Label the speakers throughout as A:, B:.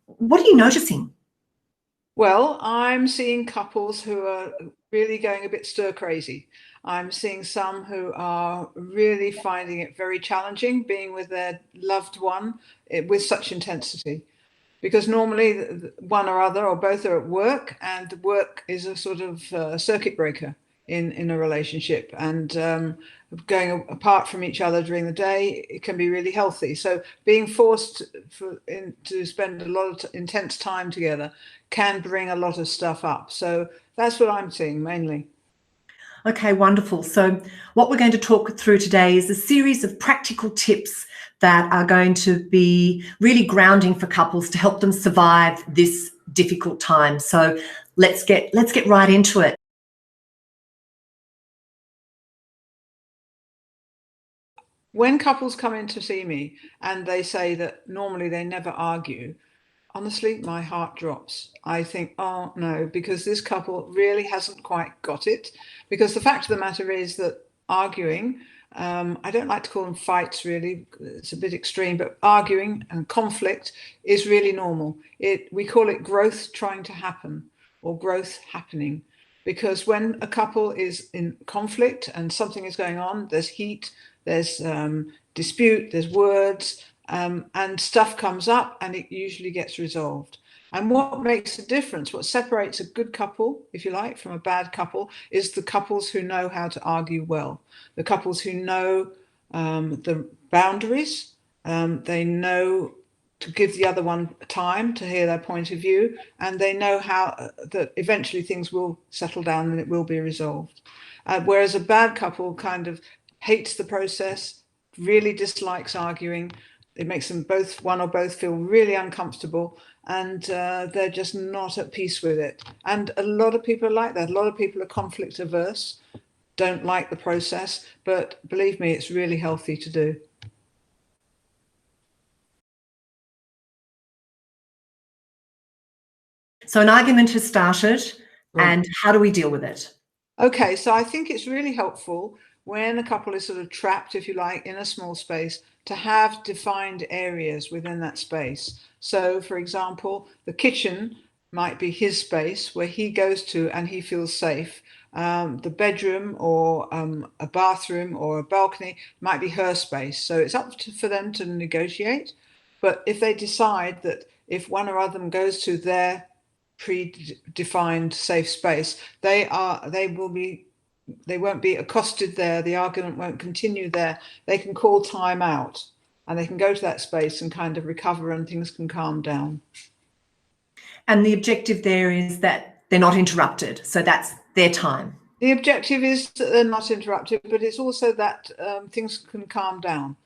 A: What are you noticing?
B: Well, I'm seeing couples who are really going a bit stir crazy. I'm seeing some who are really finding it very challenging being with their loved one with such intensity. Because normally one or other or both are at work, and work is a sort of circuit breaker in a relationship. And going apart from each other during the day, it can be really healthy. So being forced to spend a lot of intense time together can bring a lot of stuff up. So that's what I'm seeing mainly.
A: Okay, wonderful. So, what we're going to talk through today is a series of practical tips that are going to be really grounding for couples to help them survive this difficult time. So, let's get right into it.
B: When couples come in to see me and they say that normally they never argue, honestly, my heart drops. I think, oh no, because this couple really hasn't quite got it. Because the fact of the matter is that arguing, I don't like to call them fights really, it's a bit extreme, but arguing and conflict is really normal. We call it growth trying to happen or growth happening. Because when a couple is in conflict and something is going on, there's heat, there's dispute, there's words, and stuff comes up and it usually gets resolved. And what makes a difference, what separates a good couple, if you like, from a bad couple, is the couples who know how to argue well, the couples who know the boundaries, they know to give the other one time to hear their point of view, and they know how that eventually things will settle down and it will be resolved. Whereas a bad couple kind of hates the process, really dislikes arguing. It makes them both, one or both, feel really uncomfortable, and they're just not at peace with it. And a lot of people are like that. A lot of people are conflict averse, don't like the process, but believe me, it's really healthy to do.
A: So, an argument has started,
B: Right.
A: and how do we deal with it?
B: Okay, so I think it's really helpful when a couple is sort of trapped, if you like, in a small space to have defined areas within that space. So, for example, the kitchen might be his space where he goes to and he feels safe. The bedroom or a bathroom or a balcony might be her space. So it's for them to negotiate. But if they decide that if one or other of them goes to their predefined safe space, they won't be accosted there, the argument won't continue there. They can call time out and they can go to that space and kind of recover and things can calm down.
A: And the objective there is that they're not interrupted. So, that's their time.
B: The objective is that they're not interrupted, but it's also that things can calm down.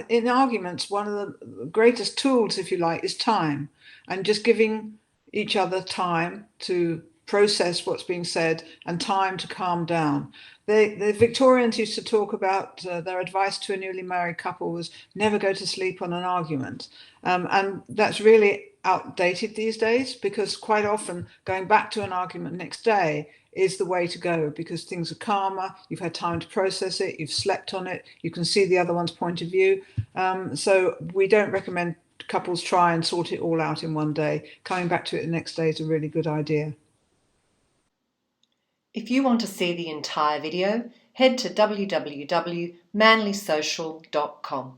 B: In arguments, one of the greatest tools, if you like, is time, and just giving each other time to process what's being said and time to calm down. The Victorians used to talk about their advice to a newly married couple was never go to sleep on an argument. And that's really outdated these days because quite often going back to an argument next day is the way to go because things are calmer, you've had time to process it, you've slept on it, you can see the other one's point of view. So we don't recommend couples try and sort it all out in one day. Coming back to it the next day is a really good idea.
A: If you want to see the entire video, head to www.manlysocial.com.